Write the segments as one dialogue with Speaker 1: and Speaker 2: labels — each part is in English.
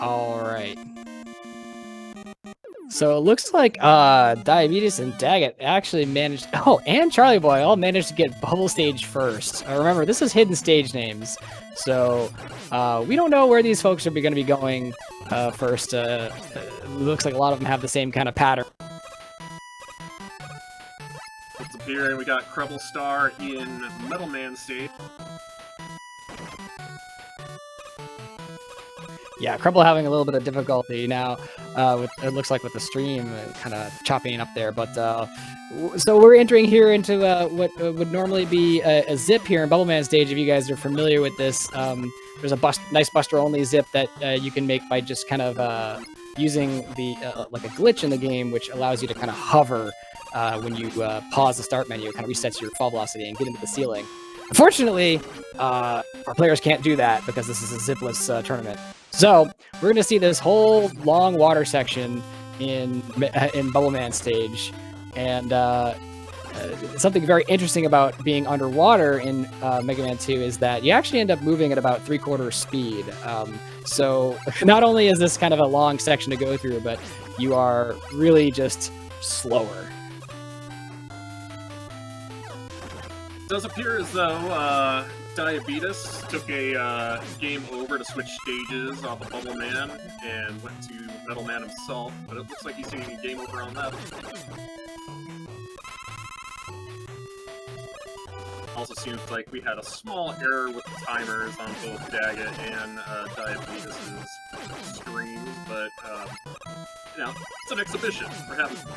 Speaker 1: All right. So it looks like Diabetes and Daggett actually managed. Oh, and Charlie Boy all managed to get bubble stage first. Remember, this is hidden stage names, so we don't know where these folks are going to be going first. Looks like a lot of them have the same kind of pattern.
Speaker 2: Let's appear, and we got Krebel Star in Metal Man stage.
Speaker 1: Yeah, Krebel having a little bit of difficulty now. It looks like with the stream kind of chopping up there, but so we're entering here into what would normally be a zip here in Bubble Man stage. If you guys are familiar with this, there's a nice Buster only zip that you can make by just kind of using the like a glitch in the game, which allows you to kind of hover when you pause the start menu. It kind of resets your fall velocity and get into the ceiling. Unfortunately, our players can't do that because this is a zipless tournament. So we're going to see this whole long water section in Bubble Man stage, and something very interesting about being underwater in Mega Man 2 is that you actually end up moving at about 3/4 speed. So not only is this kind of a long section to go through, but you are really just slower.
Speaker 2: It does appear as though Diabetes took a game over to switch stages off of Bubble Man and went to Metal Man himself, but it looks like he's taking a game over on that. Also seems like we had a small error with the timers on both Daggett and Diabetes' streams, but you know, it's an exhibition. We're having fun.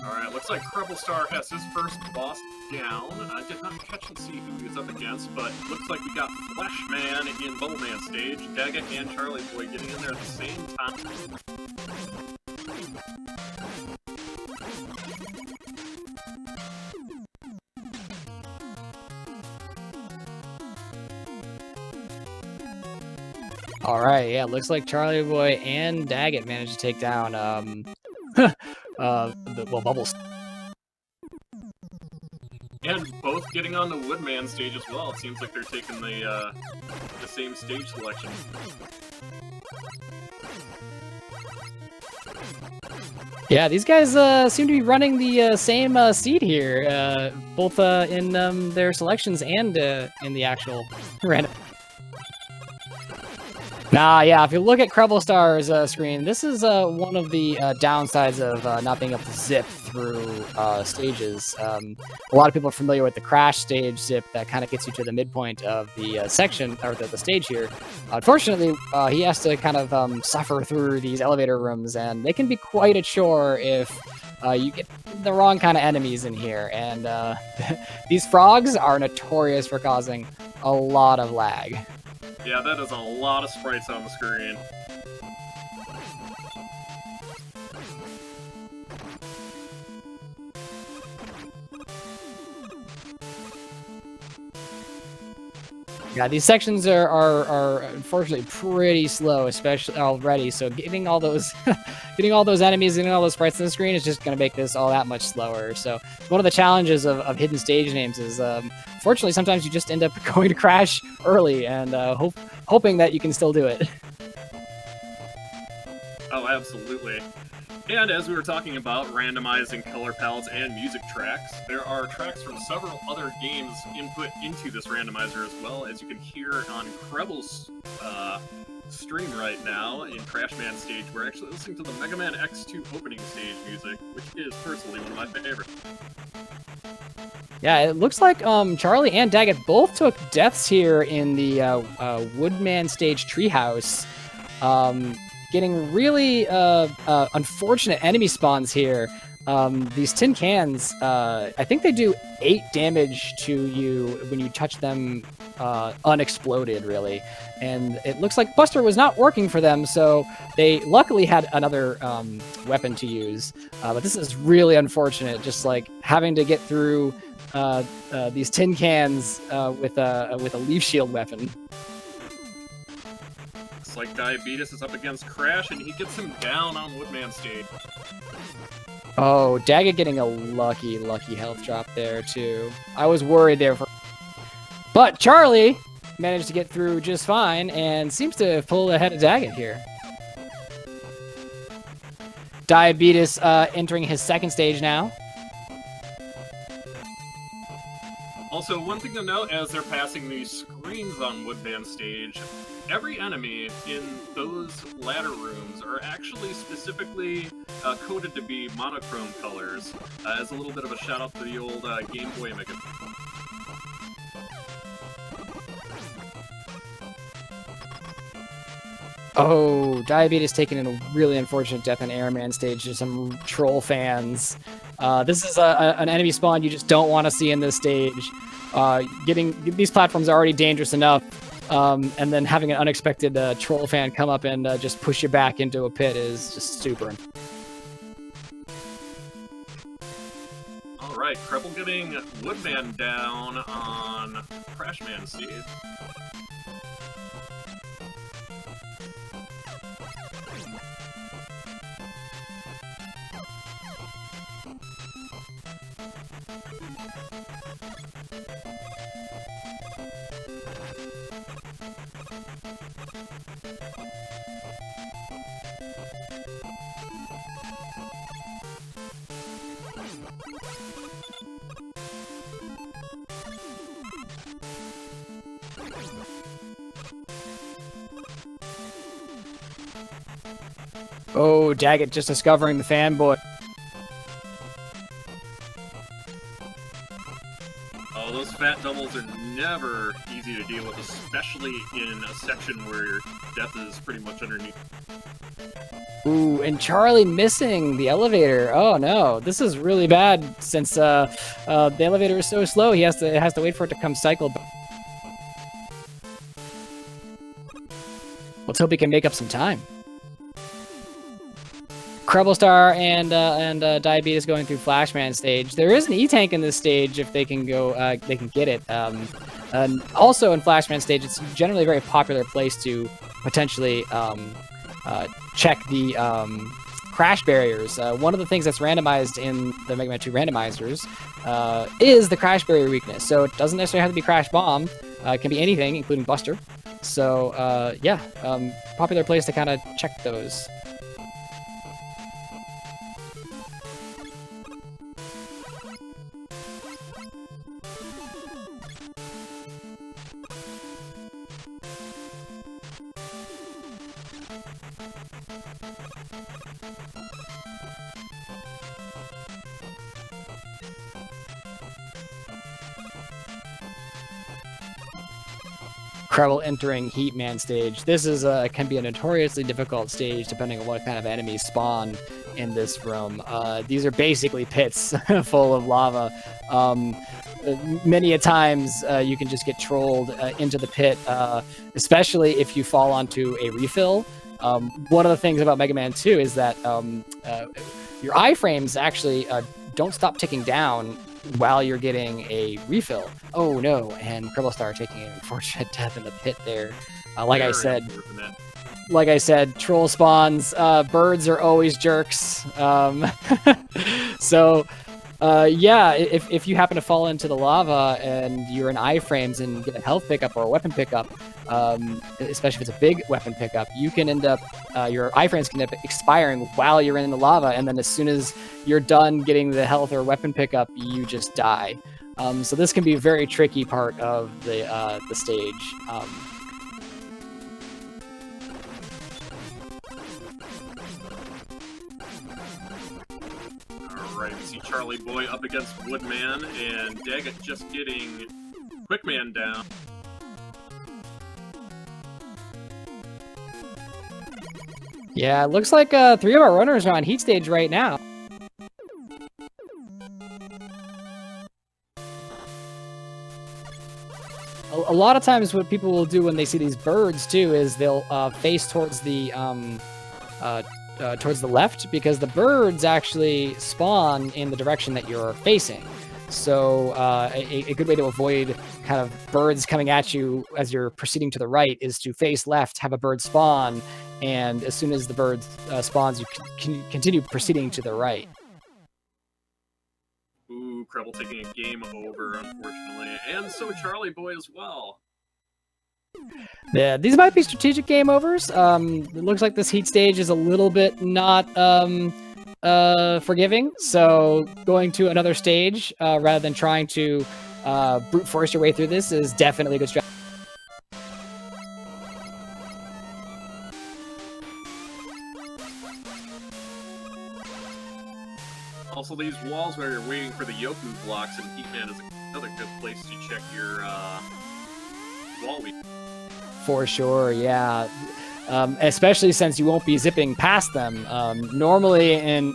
Speaker 2: Alright, looks like Krebel Star has his first boss down. I did not catch and see who he was up against, but looks like we got Flash Man in Bubble Man stage, Daggett and Charlie Boy getting in there at the same time.
Speaker 1: Alright, yeah, looks like Charlie Boy and Daggett managed to take down Bubbles.
Speaker 2: And both getting on the Woodman stage as well. It seems like they're taking the same stage selection.
Speaker 1: Yeah, these guys seem to be running the same seed here, both in their selections and in the actual random. Nah, yeah, if you look at Krebel Star's screen, this is one of the downsides of not being able to zip through stages. A lot of people are familiar with the crash stage zip that kind of gets you to the midpoint of the section, or the stage here. Unfortunately, he has to kind of suffer through these elevator rooms, and they can be quite a chore if you get the wrong kind of enemies in here. And these frogs are notorious for causing a lot of lag.
Speaker 2: Yeah, that is a lot of sprites on the screen.
Speaker 1: Yeah, these sections are unfortunately pretty slow, especially already. So getting all those, getting all those enemies, getting all those sprites on the screen is just going to make this all that much slower. So one of the challenges of hidden stage names is, fortunately, sometimes you just end up going to crash early and hoping that you can still do it.
Speaker 2: Oh, absolutely. And as we were talking about randomizing color palettes and music tracks, there are tracks from several other games input into this randomizer as well, as you can hear on Krebel's stream right now in Crash Man stage. We're actually listening to the Mega Man X2 opening stage music, which is personally one of my favorites.
Speaker 1: Yeah, it looks like Charlie and Daggett both took deaths here in the Woodman stage treehouse. Getting really unfortunate enemy spawns here. These tin cans, I think they do 8 damage to you when you touch them unexploded, really. And it looks like Buster was not working for them, so they luckily had another weapon to use. But this is really unfortunate, just like having to get through these tin cans with a leaf shield weapon.
Speaker 2: Looks like Diabetes is up against Crash, and he gets him down on Woodman stage.
Speaker 1: Oh, Daggett getting a lucky health drop there, too. I was worried there for... But Charlie managed to get through just fine and seems to have pulled ahead of Daggett here. Diabetes entering his second stage now.
Speaker 2: Also, one thing to note as they're passing these screens on Woodman stage, every enemy in those ladder rooms are actually specifically coded to be monochrome colors, as a little bit of a shout out to the old Game Boy Mega.
Speaker 1: Oh, Diabetes taking a really unfortunate death on Airman stage to some troll fans. This is an enemy spawn you just don't want to see in this stage. Getting these platforms are already dangerous enough, and then having an unexpected troll fan come up and just push you back into a pit is just super.
Speaker 2: All right, Krebel getting Woodman down on Crashman stage.
Speaker 1: Oh, Daggett just discovering the fanboy.
Speaker 2: Oh, those fat doubles are never easy to deal with, especially in a section where death is pretty much underneath.
Speaker 1: Ooh, and Charlie missing the elevator. Oh no, this is really bad since the elevator is so slow. He has to wait for it to come cycle. Let's hope he can make up some time. Krebelstar and Diabetes going through Flashman stage. There is an E-Tank in this stage if they can go, they can get it. And also in Flashman stage, it's generally a very popular place to potentially check the crash barriers. One of the things that's randomized in the Mega Man 2 randomizers is the crash barrier weakness. So it doesn't necessarily have to be Crash Bomb. It can be anything, including Buster. So yeah, popular place to kind of check those. Krebel entering Heatman stage. This is can be a notoriously difficult stage depending on what kind of enemies spawn in this room. These are basically pits full of lava. Many a times you can just get trolled into the pit, especially if you fall onto a refill. One of the things about Mega Man 2 is that your iframes actually don't stop ticking down while you're getting a refill. Oh no, and Krebelstar taking an unfortunate death in the pit there. Like I said, troll spawns, birds are always jerks. So yeah, if you happen to fall into the lava and you're in iframes and get a health pickup or a weapon pickup, especially if it's a big weapon pickup, you can end up, your iframes can end up expiring while you're in the lava, and then as soon as you're done getting the health or weapon pickup, you just die. So this can be a very tricky part of the stage.
Speaker 2: Alright, we see Charlie Boy up against Woodman, and Daggett just getting Quickman down.
Speaker 1: Yeah, it looks like 3 of our runners are on heat stage right now. A lot of times what people will do when they see these birds too is they'll face towards the left, because the birds actually spawn in the direction that you're facing. So a good way to avoid kind of birds coming at you as you're proceeding to the right is to face left, have a bird spawn, and as soon as the bird spawns, you can continue proceeding to the right.
Speaker 2: Krebel taking a game over, unfortunately. And so Charlie Boy as well.
Speaker 1: Yeah, these might be strategic game overs. It looks like this heat stage is a little bit not forgiving, so going to another stage rather than trying to brute force your way through this is definitely a good strategy.
Speaker 2: Also, these walls where you're waiting for the Yoku blocks and Heatman is another good place to check your wall week.
Speaker 1: For sure, yeah. Especially since you won't be zipping past them. Normally, in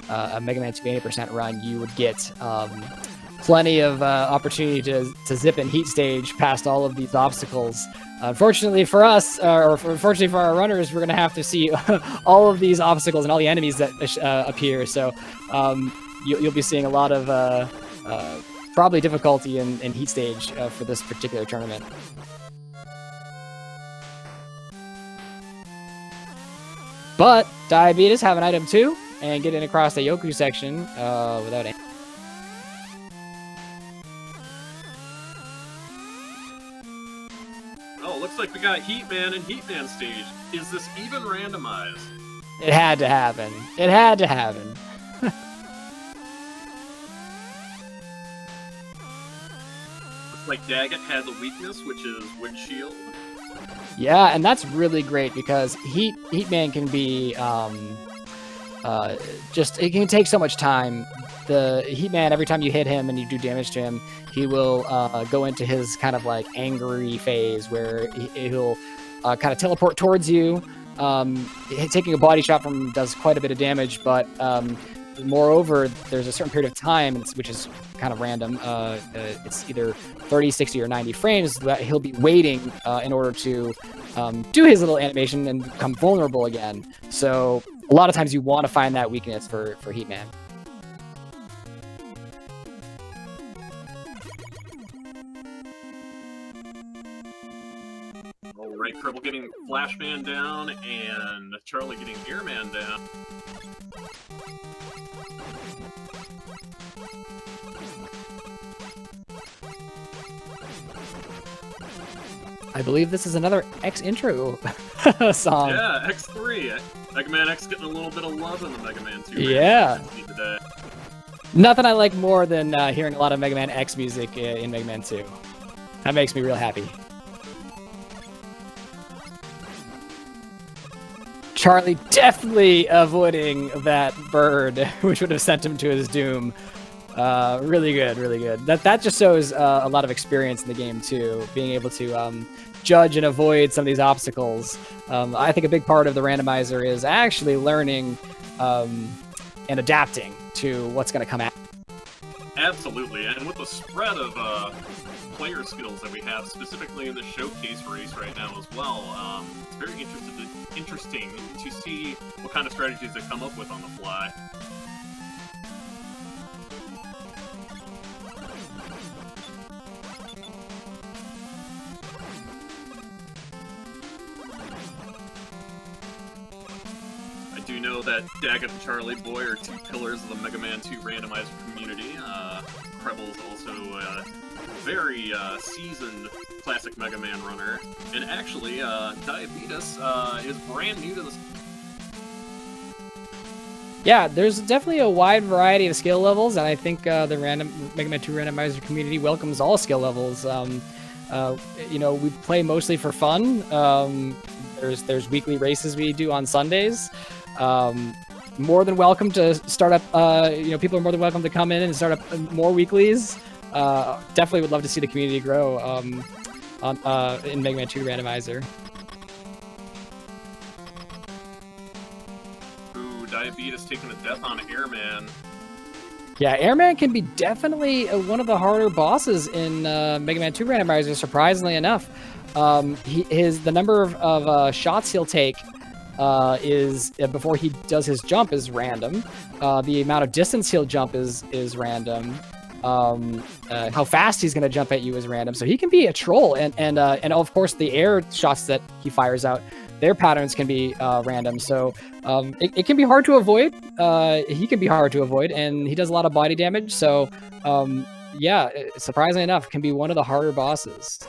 Speaker 1: a Mega Man 2 80% run, you would get plenty of opportunity to zip and heat stage past all of these obstacles. Unfortunately for us, unfortunately for our runners, we're going to have to see all of these obstacles and all the enemies that appear. So you'll be seeing a lot of probably difficulty in heat stage for this particular tournament. But Diabetes have an item too, and getting across the Yoku section without any.
Speaker 2: Oh, looks like we got Heatman and Heatman stage. Is this even randomized?
Speaker 1: It had to happen. It had to happen.
Speaker 2: Looks like Daggett had the weakness, which is windshield.
Speaker 1: Yeah, and that's really great because Heatman can be it can take so much time. The Heatman, every time you hit him and you do damage to him, he will go into his kind of like angry phase where he'll kind of teleport towards you. Taking a body shot from him does quite a bit of damage, but moreover, there's a certain period of time, which is kind of random. It's either 30, 60, or 90 frames that he'll be waiting in order to do his little animation and become vulnerable again. So a lot of times you want to find that weakness for Heatman.
Speaker 2: All right, Krebel getting Flashman down and Charlie getting Airman down.
Speaker 1: I believe this is another X intro song.
Speaker 2: Yeah, X3. Mega Man X getting a little bit of love in the Mega Man 2.
Speaker 1: Yeah.
Speaker 2: Today.
Speaker 1: Nothing I like more than hearing a lot of Mega Man X music in Mega Man 2. That makes me real happy. Charlie definitely avoiding that bird, which would have sent him to his doom. Really good, really good. That just shows a lot of experience in the game too, being able to judge and avoid some of these obstacles. I think a big part of the randomizer is actually learning and adapting to what's going to come out.
Speaker 2: Absolutely, and with the spread of player skills that we have, specifically in the showcase race right now as well, it's very interesting to see what kind of strategies they come up with on the fly. I do know that Daggett and Charlie Boy are two pillars of the Mega Man 2 randomizer community. Krebel's also a very seasoned classic Mega Man runner. And actually, Diabetes is brand new to the...
Speaker 1: Yeah, there's definitely a wide variety of skill levels, and I think the Mega Man 2 randomizer community welcomes all skill levels. We play mostly for fun. There's weekly races we do on Sundays. More than welcome to start up. People are more than welcome to come in and start up more weeklies. Definitely would love to see the community grow in Mega Man 2 randomizer.
Speaker 2: Diabetes taking a death on Airman.
Speaker 1: Yeah, Airman can be definitely one of the harder bosses in Mega Man 2 randomizer, surprisingly enough. The number of shots he'll take is before he does his jump is random. The amount of distance he'll jump is random. How fast he's going to jump at you is random. So he can be a troll, and of course the air shots that he fires out their patterns can be random. So it can be hard to avoid. He can be hard to avoid, and he does a lot of body damage. So yeah, surprisingly enough, can be one of the harder bosses.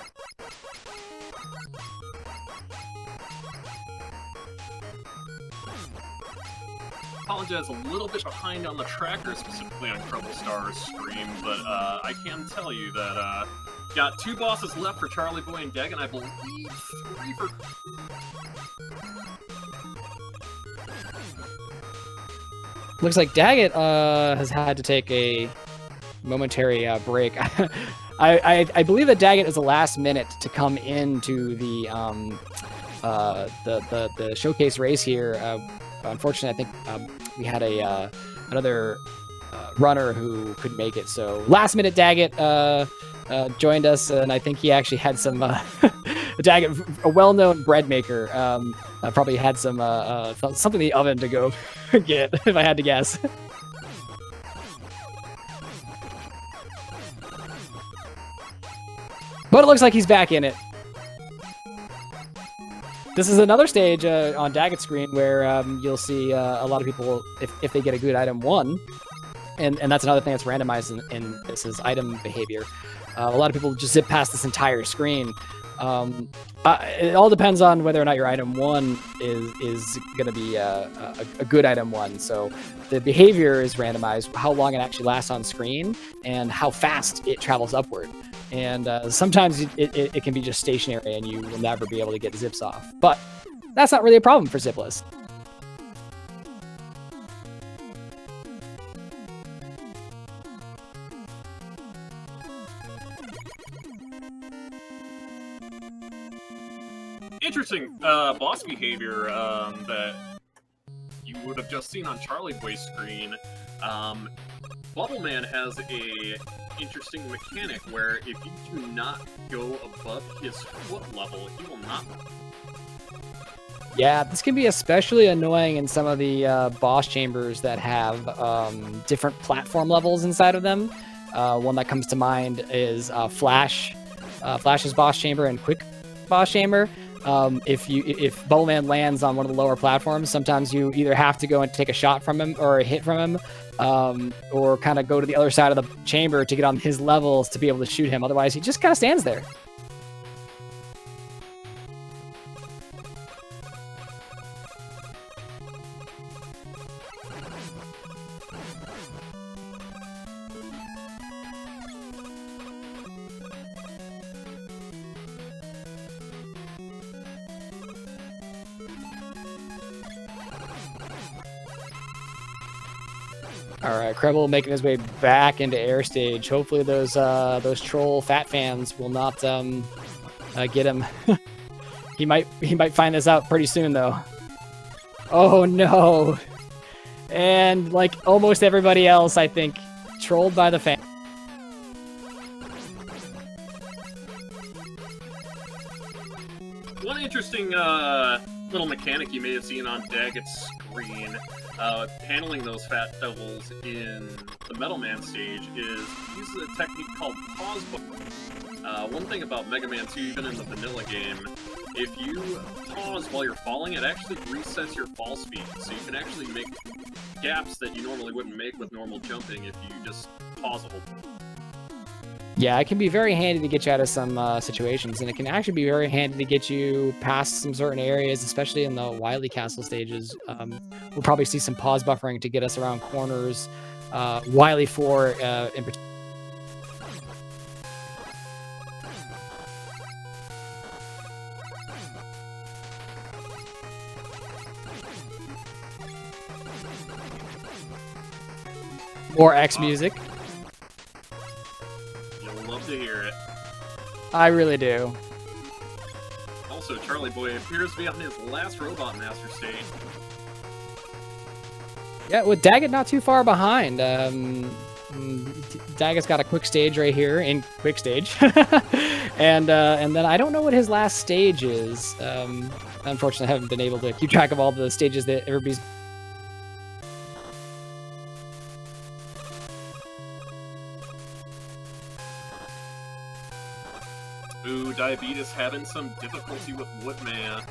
Speaker 2: Apologize a little bit behind on the tracker, specifically on Trouble Star's stream, but I can tell you that got 2 bosses left for Charlie Boy and Dag, and I believe 3 for...
Speaker 1: Looks like Daggett has had to take a momentary break. I believe that Daggett is the last minute to come into the showcase race here. Unfortunately, I think we had another runner who couldn't make it. So last minute Daggett joined us, and I think he actually had some Daggett, a well-known bread maker, probably had some something in the oven to go get, if I had to guess. But it looks like he's back in it. This is another stage on Daggett's screen where you'll see a lot of people, if they get a good item 1, and that's another thing that's randomized in this is item behavior. A lot of people just zip past this entire screen. It all depends on whether or not your item 1 is going to be a good item 1. So the behavior is randomized, how long it actually lasts on screen, and how fast it travels upward. And sometimes it can be just stationary and you will never be able to get zips off. But that's not really a problem for zipless.
Speaker 2: Interesting boss behavior that you would have just seen on Charlie Boy's screen. Bubbleman has a interesting mechanic where if you do not go above his foot level, he will not.
Speaker 1: Yeah, this can be especially annoying in some of the boss chambers that have different platform levels inside of them. One that comes to mind is Flash's boss chamber and Quick boss chamber. If Bubbleman lands on one of the lower platforms, sometimes you either have to go and take a shot from him or a hit from him, or kind of go to the other side of the chamber to get on his levels to be able to shoot him. Otherwise, he just kind of stands there. All right, Krebel making his way back into air stage. Hopefully those troll fat fans will not get him. he might find this out pretty soon though. Oh no! And like almost everybody else, I think, trolled by the fan.
Speaker 2: One interesting little mechanic you may have seen on Daggett's screen, handling those fat devils in the Metal Man stage, is use a technique called pause button. One thing about Mega Man 2, even in the vanilla game, if you pause while you're falling, it actually resets your fall speed, so you can actually make gaps that you normally wouldn't make with normal jumping if you just pause a whole bit.
Speaker 1: Yeah, it can be very handy to get you out of some situations, and it can actually be very handy to get you past some certain areas, especially in the Wily Castle stages. We'll probably see some pause buffering to get us around corners. Wily 4 in particular. More X music.
Speaker 2: Love to hear it.
Speaker 1: I really do.
Speaker 2: Also, Charlie Boy appears to be on his last Robot Master stage.
Speaker 1: Yeah, with Daggett not too far behind. Daggett's got a quick stage right here in quick stage, and then I don't know what his last stage is. Unfortunately, I haven't been able to keep track of all the stages that everybody's.
Speaker 2: Ooh, Diabetes having some difficulty with Woodman.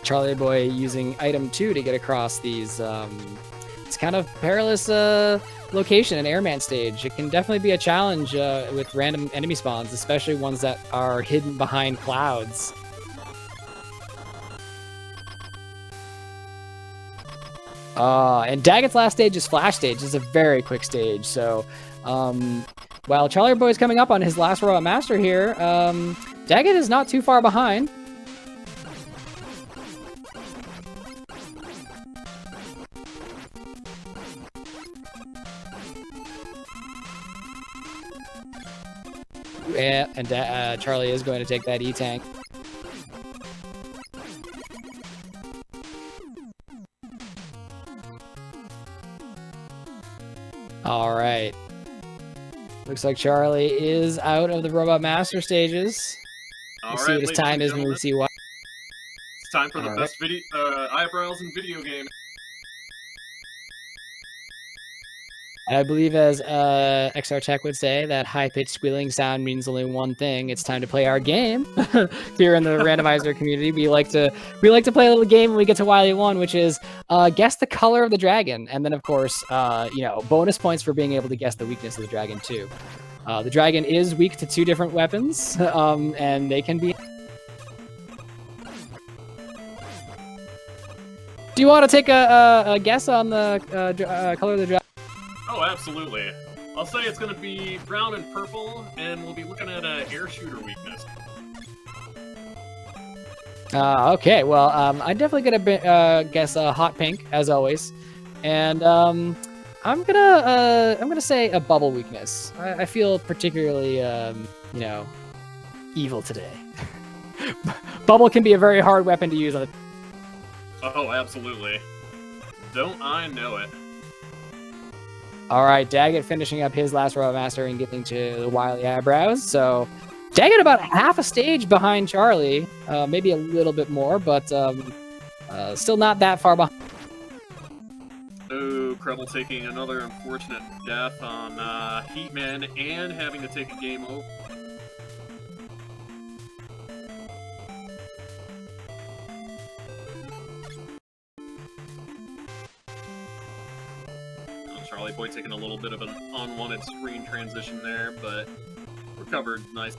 Speaker 1: Charlie Boy using item 2 to get across these. It's kind of perilous location, an airman stage. It can definitely be a challenge with random enemy spawns, especially ones that are hidden behind clouds. And Daggett's last stage is Flash Stage. It's a very quick stage, so while Charlie Boy is coming up on his last Robot Master here, Daggett is not too far behind. Yeah, and Charlie is going to take that E-Tank. All right. Looks like Charlie is out of the Robot Master stages. We'll see what his time is when we see what.
Speaker 2: It's time for the best video eyebrows in video game.
Speaker 1: I believe, as XR Tech would say, that high-pitched squealing sound means only one thing. It's time to play our game. Here in the randomizer community, we like to play a little game when we get to Wily 1, which is guess the color of the dragon, and then of course, bonus points for being able to guess the weakness of the dragon too. The dragon is weak to 2 different weapons, and they can be. Do you want to take a guess on the color of the dragon?
Speaker 2: Oh, absolutely. I'll say it's going to be brown and purple, and we'll be looking at an air shooter weakness.
Speaker 1: Okay, well, I'm definitely gonna guess hot pink as always, and I'm gonna say a bubble weakness. I feel particularly evil today. Bubble can be a very hard weapon to use on the.
Speaker 2: Oh, absolutely. Don't I know it?
Speaker 1: All right, Daggett finishing up his last Robot Master and getting to the Wily Eyebrows. So Daggett about half a stage behind Charlie, maybe a little bit more, but still not that far behind.
Speaker 2: Oh, Krebel taking another unfortunate death on Heatman and having to take a game over. Charlie Boy taking a little bit of an unwanted screen transition there, but recovered nice.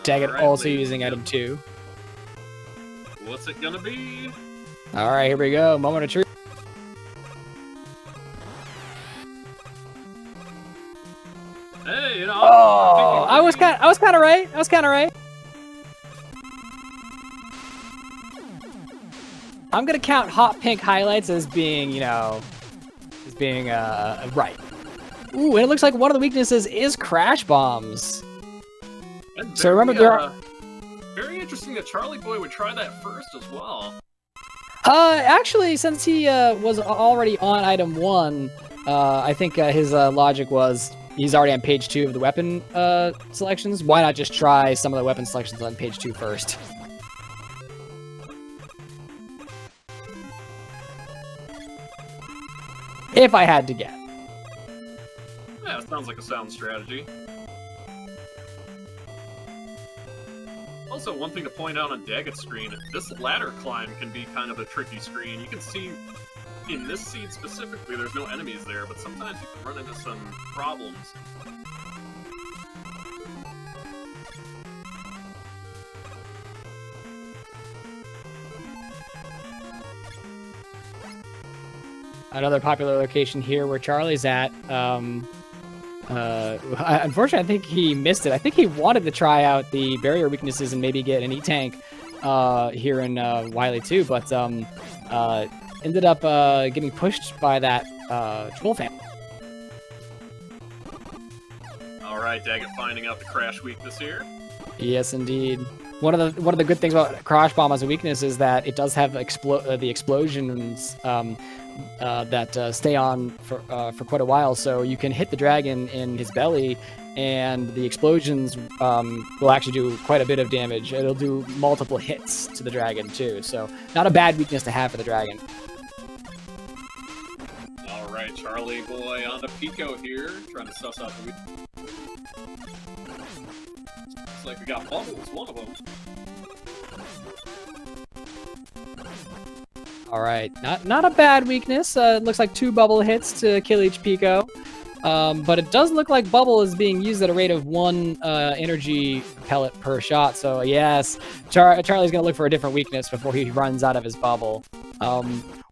Speaker 1: Daggett also using item 2.
Speaker 2: What's it gonna be?
Speaker 1: All right, here we go. Moment of truth.
Speaker 2: Hey,
Speaker 1: I was kind of right. I'm gonna count hot pink highlights as being, right. Ooh, and it looks like one of the weaknesses is crash bombs. So remember, there are.
Speaker 2: Very interesting that Charlie Boy would try that first as well.
Speaker 1: Actually, since he was already on item 1, I think his logic was. He's already on page 2 of the weapon selections. Why not just try some of the weapon selections on page 2 first? If I had to get.
Speaker 2: Yeah, it sounds like a sound strategy. Also, one thing to point out on Daggett's screen, this ladder climb can be kind of a tricky screen. You can see in this seed specifically, there's no enemies there, but sometimes you can run into some problems.
Speaker 1: Another popular location here where Charlie's at. Unfortunately, I think he missed it. I think he wanted to try out the barrier weaknesses and maybe get an E-Tank here in Wily 2, but ended up getting pushed by that troll fan.
Speaker 2: Alright, Daggett finding out the crash weakness here.
Speaker 1: Yes, indeed. One of the good things about Crash Bomb as a weakness is that it does have the explosions that stay on for quite a while. So you can hit the dragon in his belly and the explosions will actually do quite a bit of damage. It'll do multiple hits to the dragon too, so not a bad weakness to have for the dragon.
Speaker 2: All right, Charlie boy on the Pico here, trying to suss out the weakness. Looks like we got Bubbles, one of them.
Speaker 1: All right, not a bad weakness. It looks like 2 bubble hits to kill each Pico. But it does look like bubble is being used at a rate of 1 energy pellet per shot. So yes, Charlie's gonna look for a different weakness before he runs out of his bubble.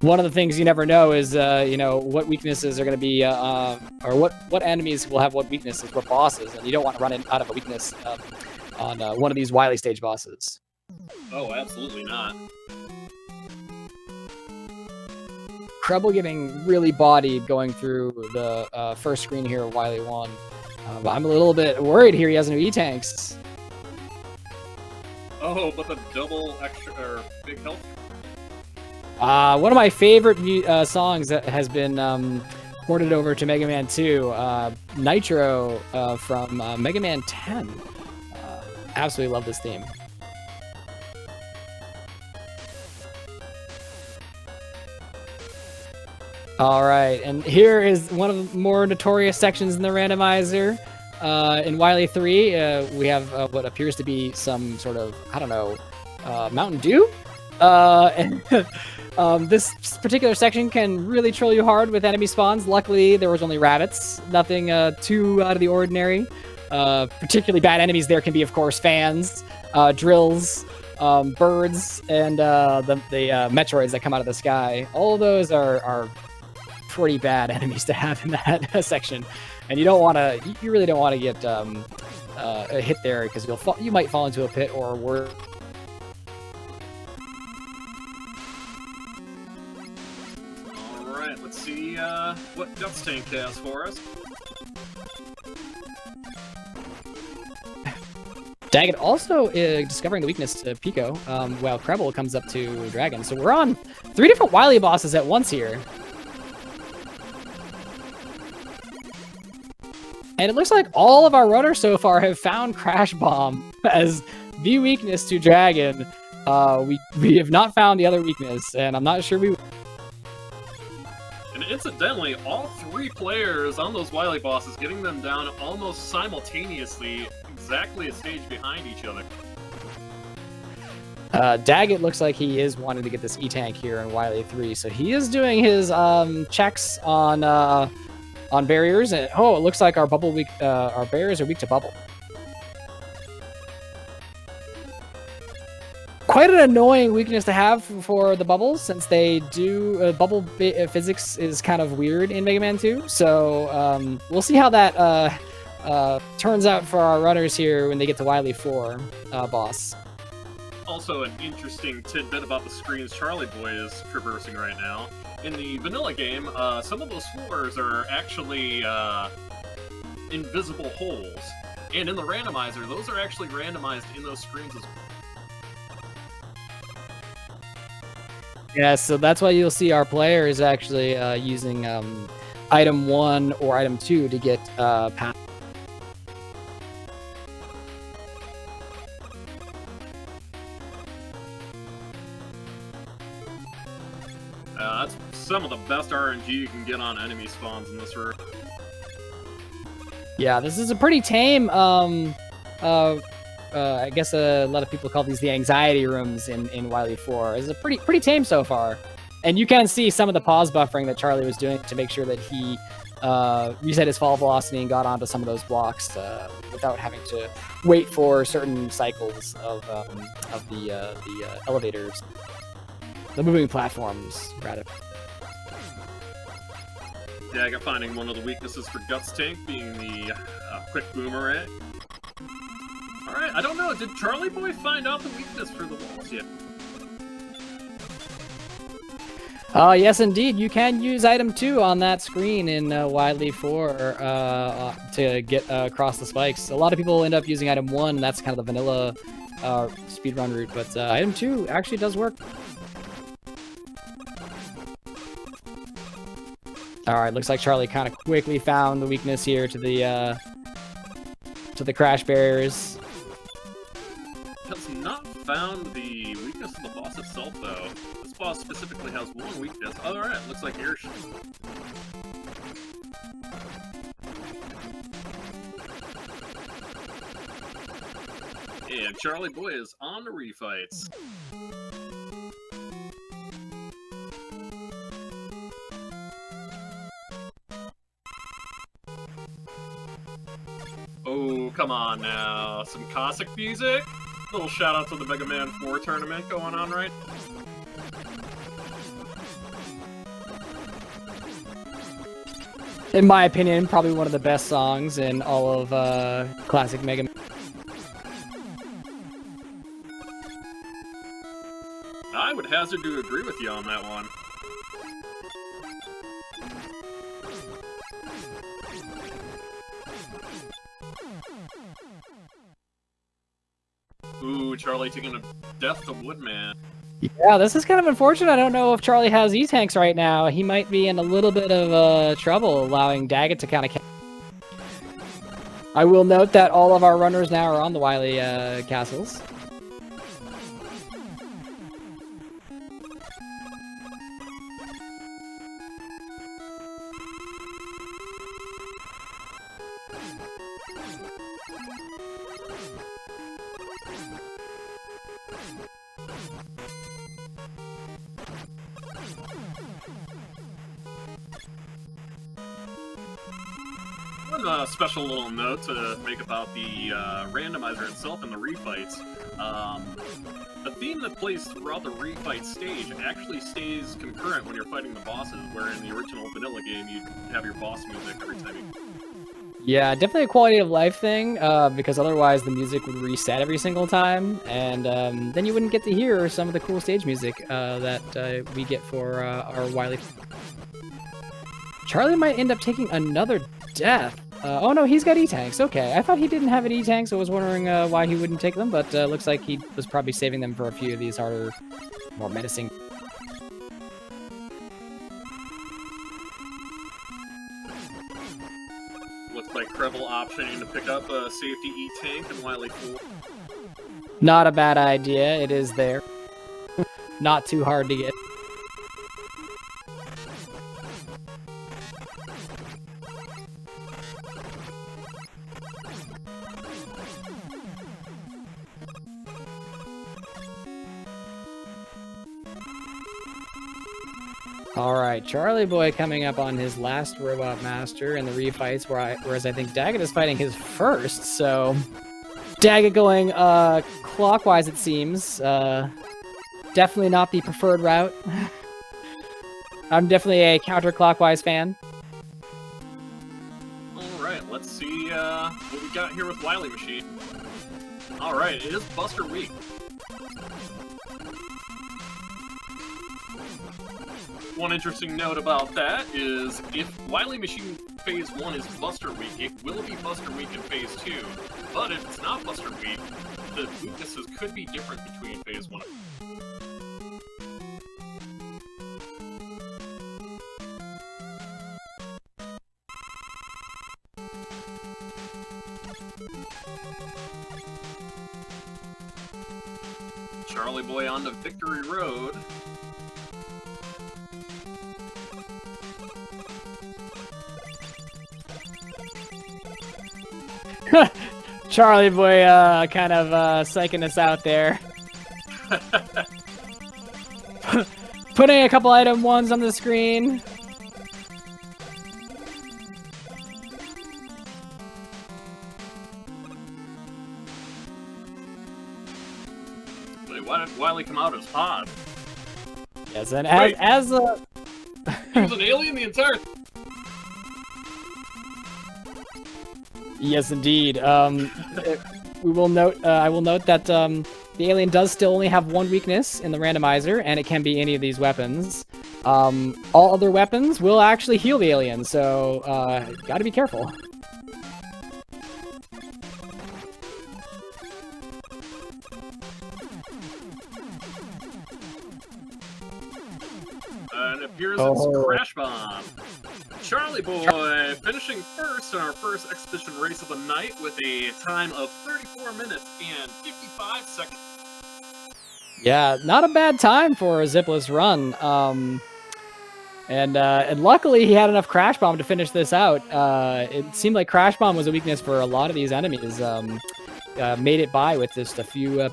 Speaker 1: One of the things you never know is what weaknesses are gonna be, or what enemies will have what weaknesses, what bosses, and you don't want to run out of a weakness on one of these Wily stage bosses.
Speaker 2: Oh, absolutely not.
Speaker 1: Treble getting really bodied going through the first screen here of Wily 1. But I'm a little bit worried here he has no E-tanks.
Speaker 2: Oh, but the double extra, or big health.
Speaker 1: One of my favorite songs that has been ported over to Mega Man 2, Nitro from Mega Man 10. Absolutely love this theme. All right, and here is one of the more notorious sections in the randomizer. In Wily 3, we have what appears to be some sort of, I don't know, Mountain Dew? And this particular section can really troll you hard with enemy spawns. Luckily, there was only rabbits, nothing too out of the ordinary. Particularly bad enemies there can be, of course, fans, drills, birds, and the Metroids that come out of the sky. All of those are pretty bad enemies to have in that section, and you really don't want to get a hit there because you might fall into a pit or worse.
Speaker 2: All right, let's see what Guts Tank has for us.
Speaker 1: Daggett also discovering the weakness to Pico, while Krebel comes up to Dragon. So we're on 3 different Wily bosses at once here. And it looks like all of our runners so far have found Crash Bomb as the weakness to Dragon. We have not found the other weakness, and I'm not sure we...
Speaker 2: And incidentally, all 3 players on those Wily bosses, getting them down almost simultaneously, exactly a stage behind each other.
Speaker 1: Daggett looks like he is wanting to get this E-Tank here in Wily 3, so he is doing his checks on barriers, and it looks like our barriers are weak to bubble. Quite an annoying weakness to have for the bubbles, since they do bubble physics is kind of weird in Mega Man 2. So we'll see how that turns out for our runners here when they get to Wily 4 boss.
Speaker 2: Also, an interesting tidbit about the screens Charlie Boy is traversing right now. In the vanilla game, some of those floors are actually invisible holes. And in the randomizer, those are actually randomized in those screens as well.
Speaker 1: Yeah, so that's why you'll see our players actually using item 1 or item 2 to get past.
Speaker 2: That's some of the best RNG you can get on enemy spawns in this room.
Speaker 1: Yeah, this is a pretty tame, I guess a lot of people call these the anxiety rooms in Wily 4. It's a pretty tame so far. And you can see some of the pause buffering that Charlie was doing to make sure that he reset his fall velocity and got onto some of those blocks without having to wait for certain cycles of the elevators. The moving platforms, rather.
Speaker 2: Yeah, I got finding one of the weaknesses for Guts Tank being the quick boomerang. Alright, I don't know, did Charlie Boy find out the weakness for the walls yet?
Speaker 1: Yes, indeed. You can use item 2 on that screen in Wily 4 to get across the spikes. A lot of people end up using item 1, and that's kind of the vanilla speedrun route, but item 2 actually does work. Alright, looks like Charlie kind of quickly found the weakness here to the to the crash barriers.
Speaker 2: Has not found the weakness of the boss itself, though. This boss specifically has one weakness. Alright, looks like airship. And Charlie Boy is on to refights. Oh, come on now. Some Cossack music? Little shout out to the Mega Man 4 tournament going on, right?
Speaker 1: In my opinion, probably one of the best songs in all of classic Mega Man.
Speaker 2: I would hazard to agree with you on that one. Ooh, Charlie taking a death to Woodman.
Speaker 1: Yeah, this is kind of unfortunate. I don't know if Charlie has E-Tanks right now. He might be in a little bit of trouble allowing Daggett to kind of... I will note that all of our runners now are on the Wily castles.
Speaker 2: One special little note to make about the randomizer itself and the refights. The theme that plays throughout the refight stage actually stays concurrent when you're fighting the bosses, where in the original vanilla game you have your boss music every time you...
Speaker 1: Yeah, definitely a quality of life thing, because otherwise the music would reset every single time, and then you wouldn't get to hear some of the cool stage music that we get for our Wily. Charlie might end up taking another death. Oh no, he's got E-Tanks. Okay, I thought he didn't have an E-Tank, so I was wondering why he wouldn't take them, but looks like he was probably saving them for a few of these harder, more menacing.
Speaker 2: Looks like Krevel optioning to pick up a safety E-Tank and Wily 4.
Speaker 1: Not a bad idea, it is there. Not too hard to get. Alright, Charlie Boy coming up on his last Robot Master in the refights, whereas I think Daggett is fighting his first, so... Daggett going clockwise, it seems. Definitely not the preferred route. I'm definitely a counterclockwise fan.
Speaker 2: Alright, let's see what we got here with Wily Machine. Alright, it is Buster Week. One interesting note about that is if Wily Machine Phase 1 is Buster Week, it will be Buster Week in Phase 2. But if it's not Buster Week, the weaknesses could be different between Phase 1 Charlie Boy on to Victory Road.
Speaker 1: Charlie Boy kind of psyching us out there. Putting a couple item 1s on the screen.
Speaker 2: Wait, why did Wily come out as Pod?
Speaker 1: Yes, and as a...
Speaker 2: He was an alien the entire...
Speaker 1: Yes, indeed. We will note. I will note that the alien does still only have one weakness in the randomizer, and it can be any of these weapons. All other weapons will actually heal the alien, so gotta be careful.
Speaker 2: And it appears it's Crash Bomb. Charlie Boy finishing first in our first exhibition race of the night with a time of 34 minutes and 55 seconds.
Speaker 1: Yeah, not a bad time for a zipless run. And luckily he had enough Crash Bomb to finish this out. It seemed like Crash Bomb was a weakness for a lot of these enemies. Made it by with just a few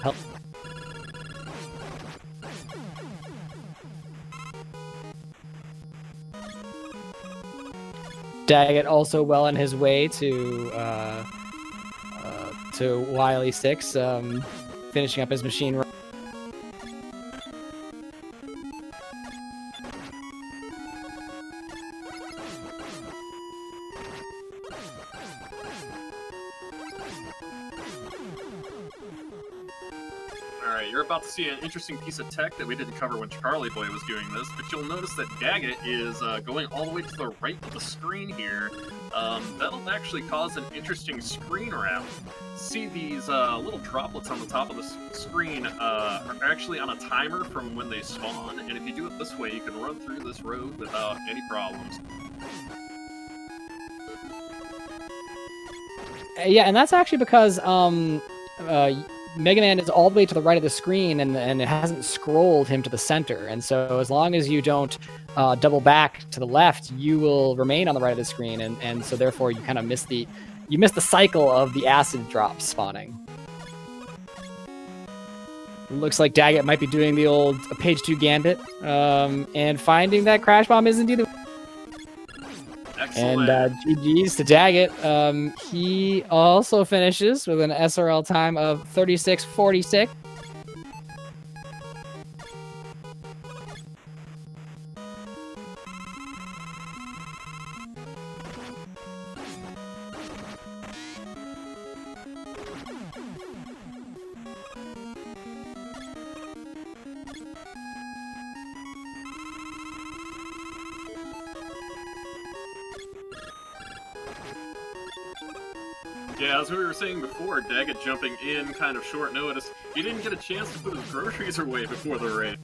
Speaker 1: Daggett also well on his way to Wily 6, finishing up his machine run.
Speaker 2: Alright, you're about to see an interesting piece of tech that we didn't cover when Charlie Boy was doing this, but you'll notice that Daggett is going all the way to the right of the screen here. That'll actually cause an interesting screen wrap. See these little droplets on the top of the screen are actually on a timer from when they spawn, and if you do it this way, you can run through this road without any problems.
Speaker 1: Yeah, and that's actually because Mega Man is all the way to the right of the screen, and it hasn't scrolled him to the center. And so as long as you don't double back to the left, you will remain on the right of the screen, and so therefore you kind of miss the cycle of the acid drops spawning. It looks like Daggett might be doing the old page 2 gambit, and finding that Crash Bomb is indeed the...
Speaker 2: Excellent.
Speaker 1: And GG's to Daggett. He also finishes with an SRL time of 36:46.
Speaker 2: Yeah, as we were saying before, Daggett jumping in kind of short notice. He didn't get a chance to put his groceries away before the raid.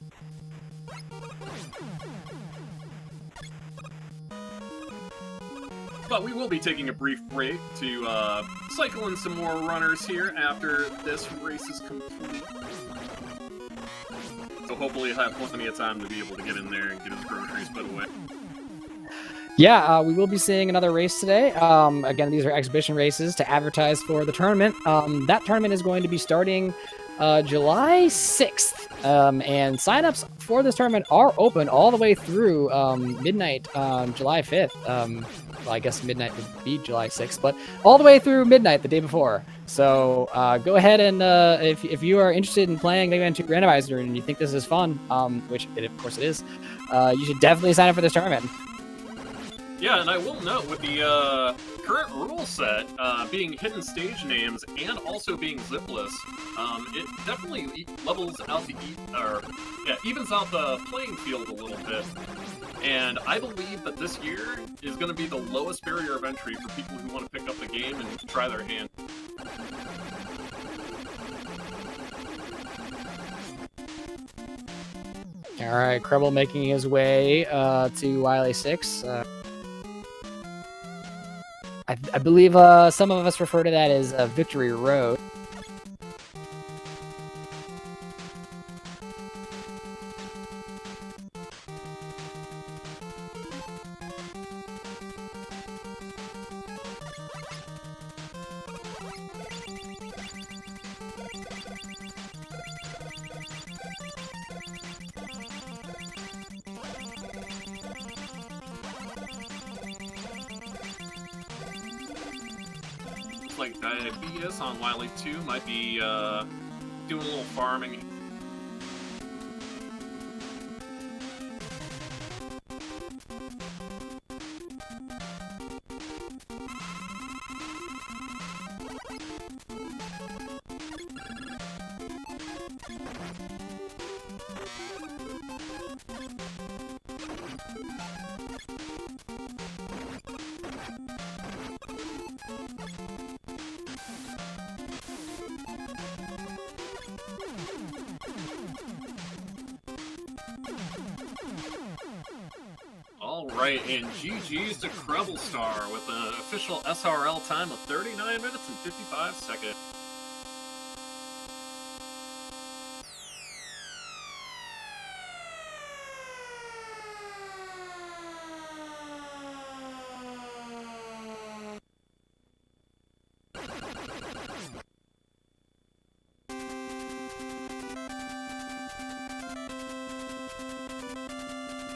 Speaker 2: But we will be taking a brief break to cycle in some more runners here after this race is complete. So hopefully he'll have plenty of time to be able to get in there and get his groceries put away.
Speaker 1: Yeah, we will be seeing another race today. Again, these are exhibition races to advertise for the tournament. That tournament is going to be starting July 6th. And signups for this tournament are open all the way through midnight July 5th. Well, I guess midnight would be July 6th, but all the way through midnight the day before. So go ahead and if you are interested in playing Mega Man 2 Randomizer and you think this is fun, which of course it is, you should definitely sign up for this tournament.
Speaker 2: Yeah, and I will note with the current rule set being hidden stage names and also being zipless, it definitely levels out evens out the playing field a little bit. And I believe that this year is going to be the lowest barrier of entry for people who want to pick up the game and try their hand.
Speaker 1: All right, Krebel making his way to Wily 6. I believe some of us refer to that as Victory Road.
Speaker 2: Like Diabetes on Wily 2 might be doing a little farming. right, and GG's to Krebel Star with an official SRL time of 39 minutes and 55 seconds.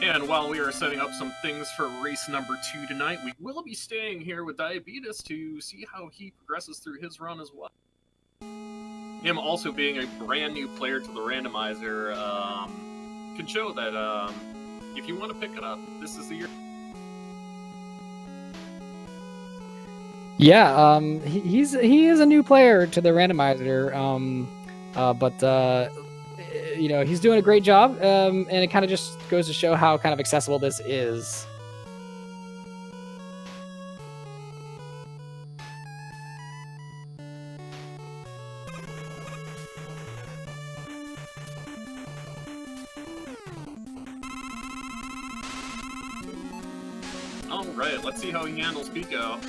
Speaker 2: And while we are setting up some things for race number 2 tonight, we will be staying here with Diabetes to see how he progresses through his run as well. Him also being a brand new player to the randomizer can show that if you want to pick it up, this is the year.
Speaker 1: Yeah, he is a new player to the randomizer, but you know, he's doing a great job, and it kind of just goes to show how kind of accessible this is.
Speaker 2: All right, let's see how he handles Pico.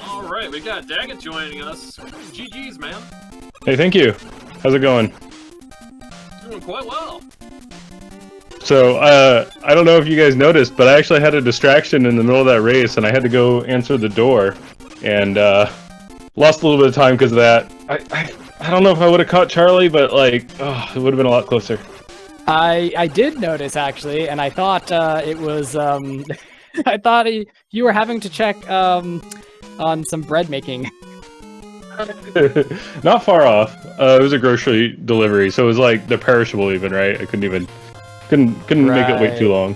Speaker 2: All right, we got Daggett joining us. GG's, man.
Speaker 3: Hey, thank you. How's it going?
Speaker 2: Doing quite well.
Speaker 3: So, I don't know if you guys noticed, but I actually had a distraction in the middle of that race, and I had to go answer the door, and lost a little bit of time because of that. I don't know if I would have caught Charlie, but like, oh, it would have been a lot closer.
Speaker 1: I did notice actually, and I thought it was I thought you were having to check on some bread making.
Speaker 3: Not far off. It was a grocery delivery, so it was like the perishable even, right? I couldn't make it wait too long.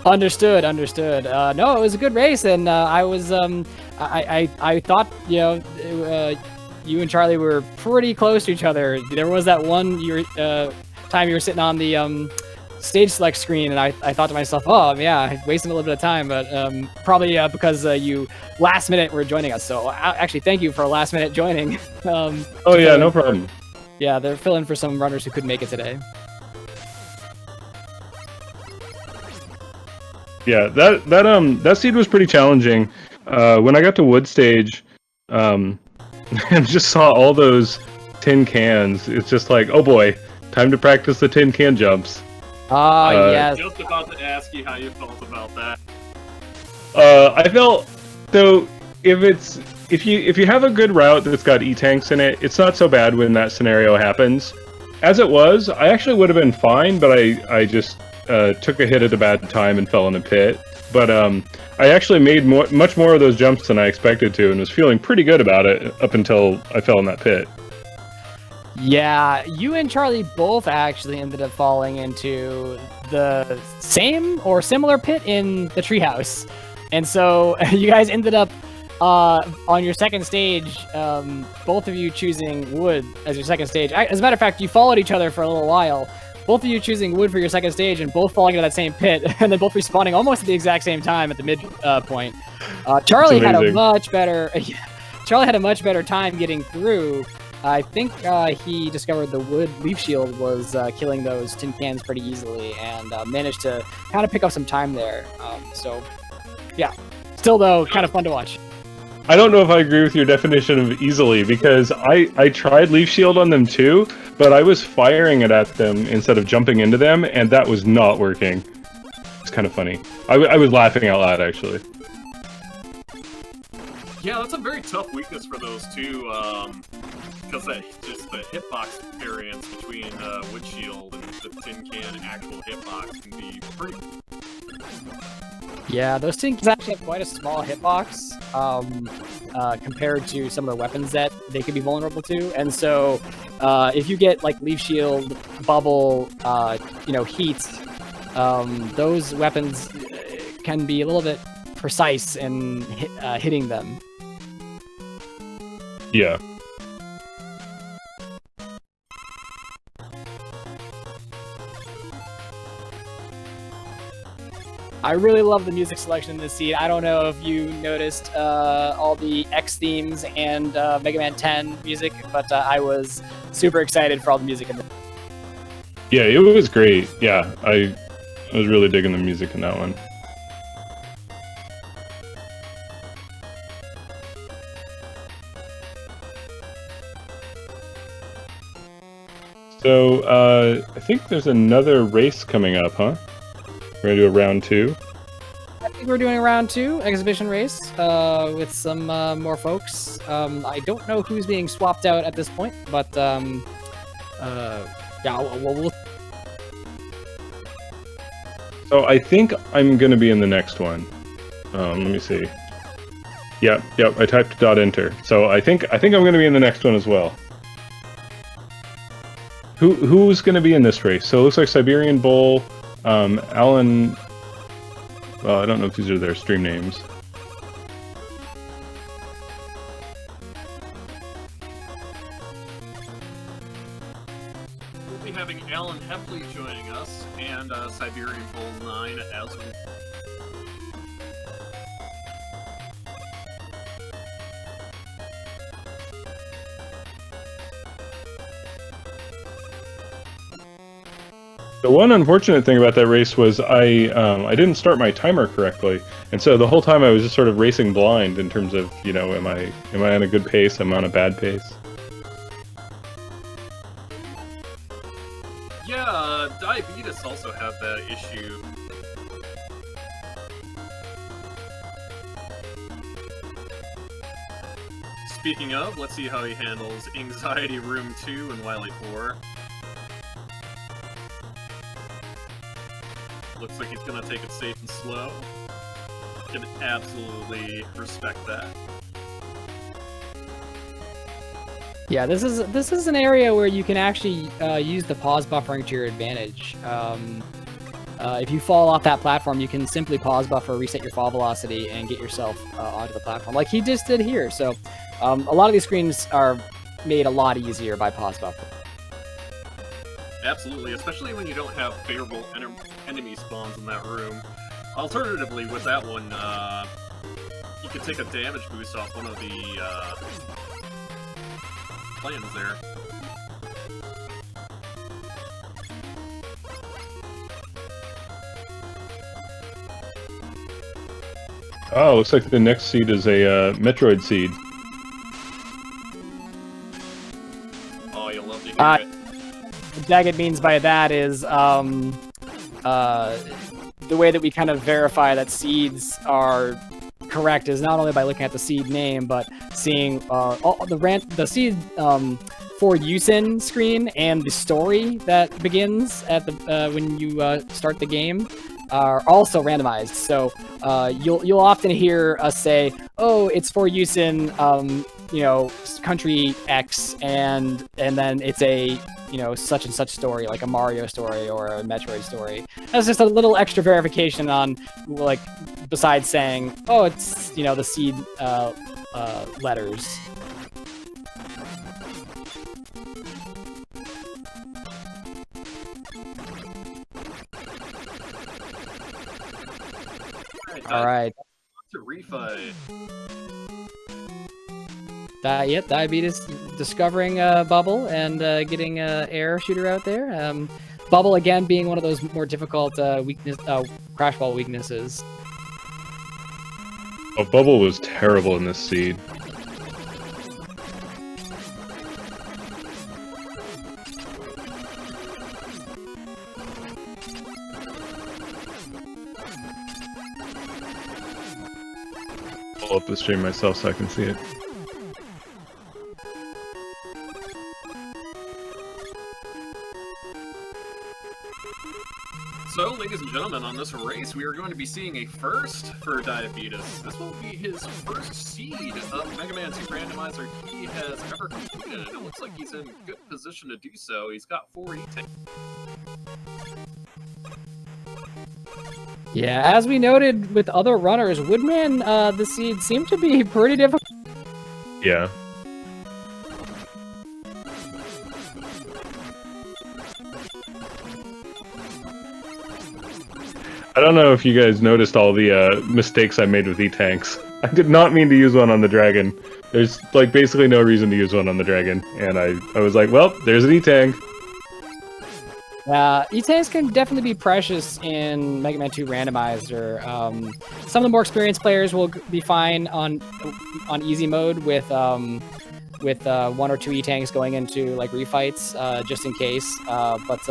Speaker 1: Understood. No, it was a good race, and I was I thought, you know, you and Charlie were pretty close to each other. There was that one time you were sitting on the stage select screen, and I thought to myself, oh yeah, I wasted a little bit of time, but probably because you last minute were joining us. So actually, thank you for last minute joining.
Speaker 3: Oh yeah, no problem.
Speaker 1: Yeah, they're filling for some runners who couldn't make it today.
Speaker 3: Yeah, that seed was pretty challenging. When I got to wood stage, and just saw all those tin cans, it's just like, oh boy, time to practice the tin can jumps.
Speaker 1: Yes.
Speaker 2: Just about to ask you how you felt about that.
Speaker 3: I felt so if you have a good route that's got E-tanks in it, it's not so bad when that scenario happens. As it was, I actually would have been fine, but I just took a hit at a bad time and fell in a pit. But I actually made much more of those jumps than I expected to, and was feeling pretty good about it up until I fell in that pit.
Speaker 1: Yeah, you and Charlie both actually ended up falling into the same or similar pit in the treehouse. And so you guys ended up on your second stage, both of you choosing wood as your second stage. As a matter of fact, you followed each other for a little while. Both of you choosing wood for your second stage and both falling into that same pit, and then both respawning almost at the exact same time at the mid point. Charlie had a much better time getting through. I think he discovered the wood leaf shield was killing those tin cans pretty easily, and managed to kind of pick up some time there. So, yeah. Still, though, kind of fun to watch.
Speaker 3: I don't know if I agree with your definition of easily, because I tried leaf shield on them too, but I was firing it at them instead of jumping into them, and that was not working. It's kind of funny. I was laughing out loud, actually.
Speaker 2: Yeah, that's a very tough weakness for those two, because just the hitbox variance between wood shield and the tin can actual hitbox can be pretty.
Speaker 1: Yeah, those tin cans actually have quite a small hitbox compared to some of the weapons that they could be vulnerable to, and so if you get like leaf shield, bubble, heat, those weapons can be a little bit precise in hitting them.
Speaker 3: Yeah.
Speaker 1: I really love the music selection in this seed. I don't know if you noticed all the X themes and Mega Man 10 music, but I was super excited for all the music in this.
Speaker 3: Yeah, it was great. Yeah, I was really digging the music in that one. So, I think there's another race coming up, huh? We're gonna do a round 2.
Speaker 1: I think we're doing a round 2 exhibition race with some more folks. I don't know who's being swapped out at this point, but yeah, we'll...
Speaker 3: So I think I'm gonna be in the next one. Let me see. Yep, I typed .enter. So I think I'm gonna be in the next one as well. Who's gonna be in this race? So it looks like Siberian Bull, Alan. Well, I don't know if these are their stream names.
Speaker 2: We'll be having Alan Hepley joining us, and Siberian Bull 9 as well.
Speaker 3: The one unfortunate thing about that race was I didn't start my timer correctly, and so the whole time I was just sort of racing blind in terms of, you know, am I on a good pace? Am I on a bad pace?
Speaker 2: Yeah, Diabetes also had that issue. Speaking of, let's see how he handles Anxiety Room 2 and Wily 4. Looks like he's gonna take it safe and slow. Can absolutely respect that.
Speaker 1: Yeah, this is an area where you can actually use the pause buffering to your advantage. If you fall off that platform, you can simply pause buffer, reset your fall velocity, and get yourself onto the platform, like he just did here. So a lot of these screens are made a lot easier by pause buffer.
Speaker 2: Absolutely, especially when you don't have favorable enemy spawns in that room. Alternatively, with that one, you can take a damage boost off one of the plans there.
Speaker 3: Oh, looks like the next seed is a Metroid seed.
Speaker 2: Oh, you'll love to hear it.
Speaker 1: What Jagged means by that is the way that we kind of verify that seeds are correct is not only by looking at the seed name, but seeing all the seed for use in screen and the story that begins at the when you start the game are also randomized. So you'll often hear us say, "Oh, it's for use in you know, country X," and then it's a, you know, such and such story, like a Mario story or a Metroid story. That's just a little extra verification on, like, besides saying, oh, it's, you know, the seed letters. All right.
Speaker 2: To refight.
Speaker 1: Yep, Diabetes discovering Bubble and getting air shooter out there. Bubble again being one of those more difficult crash ball weaknesses.
Speaker 3: Oh, Bubble was terrible in this seed. I'll pull up the stream myself so I can see it.
Speaker 2: So, ladies and gentlemen, on this race, we are going to be seeing a first for Diabetes. This will be his first seed of Mega Man 2 Randomizer he has ever completed, and it looks like he's in good position to do so. He's got 4 E-tanks.
Speaker 1: Yeah, as we noted with other runners, Woodman, the seed seemed to be pretty difficult.
Speaker 3: Yeah. I don't know if you guys noticed all the mistakes I made with E-Tanks. I did not mean to use one on the dragon. There's like basically no reason to use one on the dragon, and I was like, well, there's an E-Tank.
Speaker 1: E-Tanks can definitely be precious in Mega Man 2 Randomizer. Some of the more experienced players will be fine on easy mode with 1 or 2 E-Tanks going into like refights, just in case. But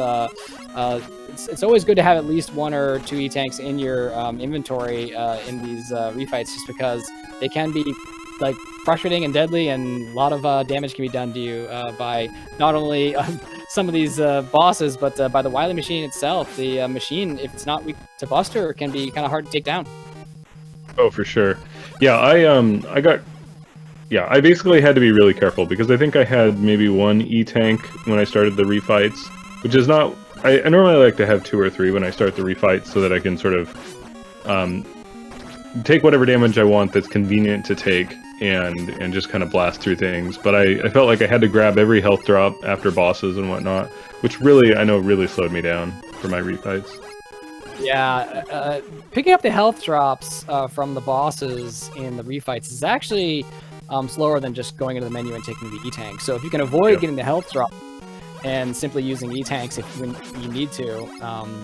Speaker 1: it's always good to have at least 1 or 2 E-Tanks in your inventory in these refights, just because they can be like frustrating and deadly, and a lot of damage can be done to you by not only some of these bosses, but by the Wily machine itself. The machine, if it's not weak to Buster, can be kind of hard to take down.
Speaker 3: Oh, for sure. Yeah, I basically had to be really careful because I think I had maybe 1 E-Tank when I started the refights, which is not... I normally like to have 2 or 3 when I start the refights so that I can sort of take whatever damage I want that's convenient to take and just kind of blast through things. But I felt like I had to grab every health drop after bosses and whatnot, which really, I know, really slowed me down for my refights.
Speaker 1: Yeah, picking up the health drops from the bosses in the refights is actually slower than just going into the menu and taking the E-Tank. So if you can avoid getting the health drop and simply using E-Tanks when you need to,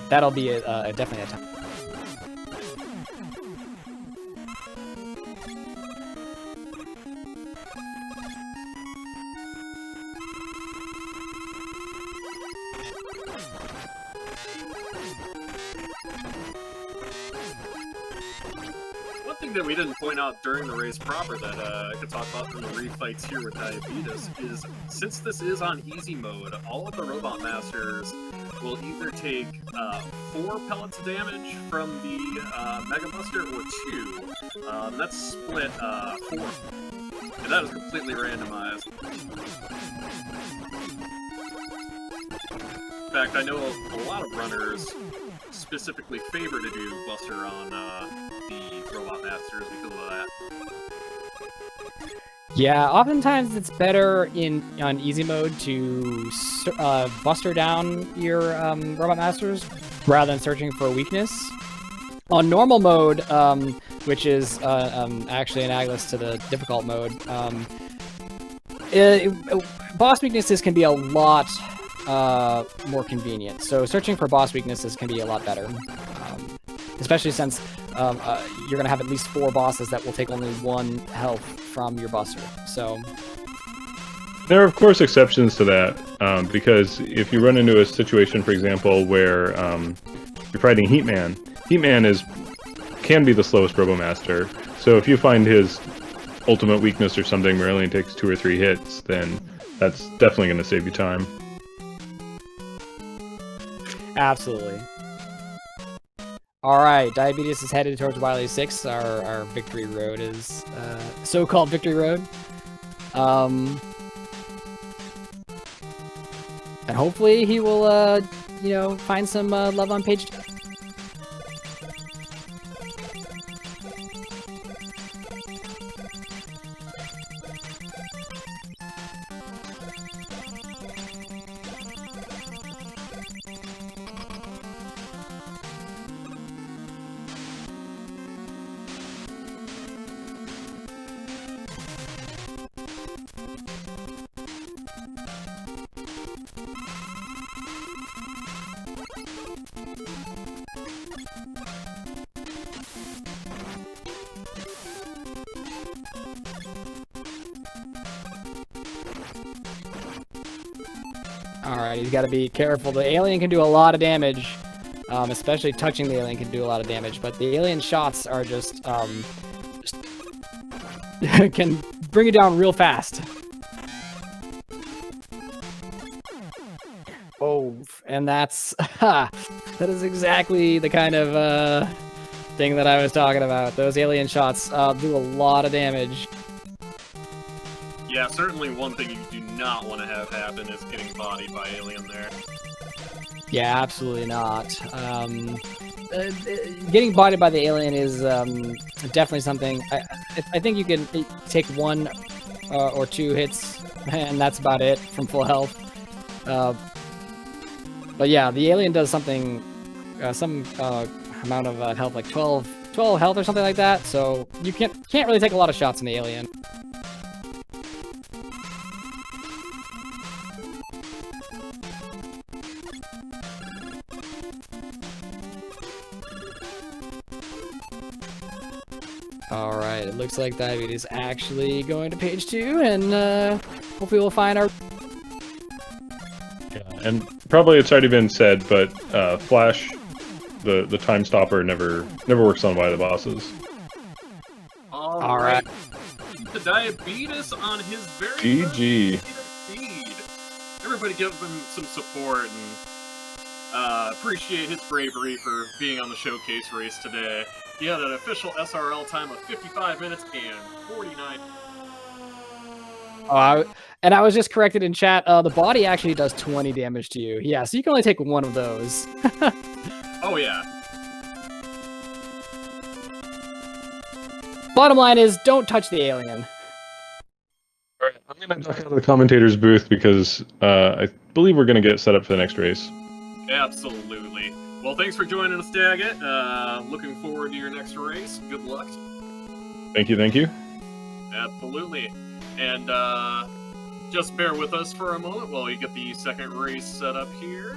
Speaker 1: that'll be definitely a time.
Speaker 2: One thing that we didn't point out during the race proper that I could talk about from the refights here with Diabetes is, since this is on easy mode, all of the Robot Masters will either take 4 pellets of damage from the Mega Buster or 2. That's split 4. And that is completely randomized. In fact, I know a lot of runners specifically favor to do Buster on the Robot Masters because of that.
Speaker 1: Yeah, oftentimes it's better on easy mode to Buster down your Robot Masters rather than searching for a weakness. On normal mode, which is actually analogous to the difficult mode, boss weaknesses can be a lot more convenient. So searching for boss weaknesses can be a lot better, especially since you're going to have at least 4 bosses that will take only 1 health from your Buster. So
Speaker 3: there are, of course, exceptions to that, because if you run into a situation, for example, where you're fighting Heatman, Heatman can be the slowest Robomaster. So if you find his ultimate weakness or something where it only takes 2 or 3 hits, then that's definitely going to save you time.
Speaker 1: absolutely. All right, Diabetes is headed towards Wily 6. Our victory road is so-called victory road. And hopefully he will, find some love on page 2. Alright, he's got to be careful. The alien can do a lot of damage, especially touching the alien can do a lot of damage, but the alien shots are just can bring it down real fast. Oh, and that's that is exactly the kind of thing that I was talking about. Those alien shots do a lot of damage.
Speaker 2: Yeah, certainly one thing you do not want to have happen is getting bodied by alien there.
Speaker 1: Yeah, absolutely not. getting bodied by the alien is definitely something. I think you can take 1 or 2 hits, and that's about it from full health. But yeah, the alien does something, some amount of health, like 12 health or something like that. So you can't really take a lot of shots in the alien. All right, it looks like Diabetes actually going to page 2, and hopefully we'll find our.
Speaker 3: Yeah, and probably it's already been said, but Flash, the time stopper never works on the bosses.
Speaker 2: All right. The Diabetes on his very
Speaker 3: GG.
Speaker 2: feed. Everybody give him some support and appreciate his bravery for being on the showcase race today. He had an official SRL time of 55 minutes and 49.
Speaker 1: Oh, and I was just corrected in chat. The body actually does 20 damage to you. Yeah, so you can only take 1 of those.
Speaker 2: Oh yeah.
Speaker 1: Bottom line is, don't touch the alien.
Speaker 3: All right, I'm gonna duck out of the commentator's booth because I believe we're gonna get set up for the next race.
Speaker 2: Absolutely. Well, thanks for joining us, Daggett. Looking forward to your next race. Good luck.
Speaker 3: Thank you, thank you.
Speaker 2: Absolutely. And just bear with us for a moment while we get the second race set up here.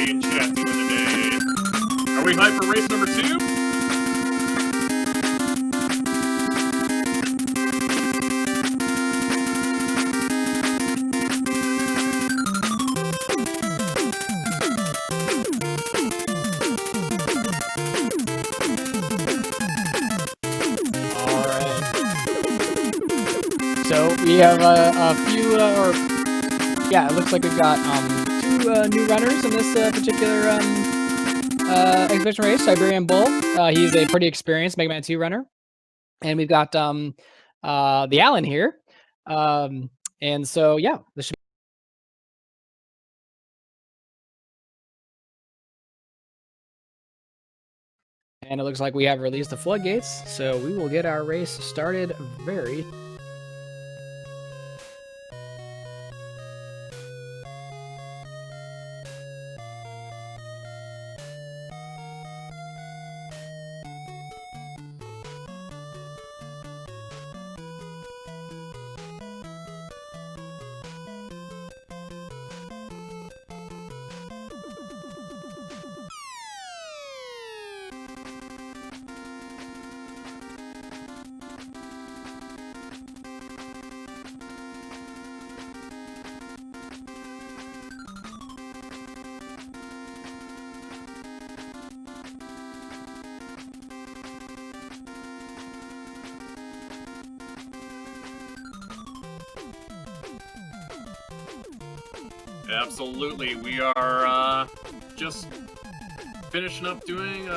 Speaker 2: everybody in chat doing today? Are we hyped for race number 2?
Speaker 1: So we have a few, yeah, it looks like we've got 2 new runners in this particular exhibition race. Siberian Bull, he's a pretty experienced Mega Man 2 runner, and we've got the Alan here, and so yeah, this should. And it looks like we have released the floodgates, so we will get our race started very. Absolutely, we are just finishing up doing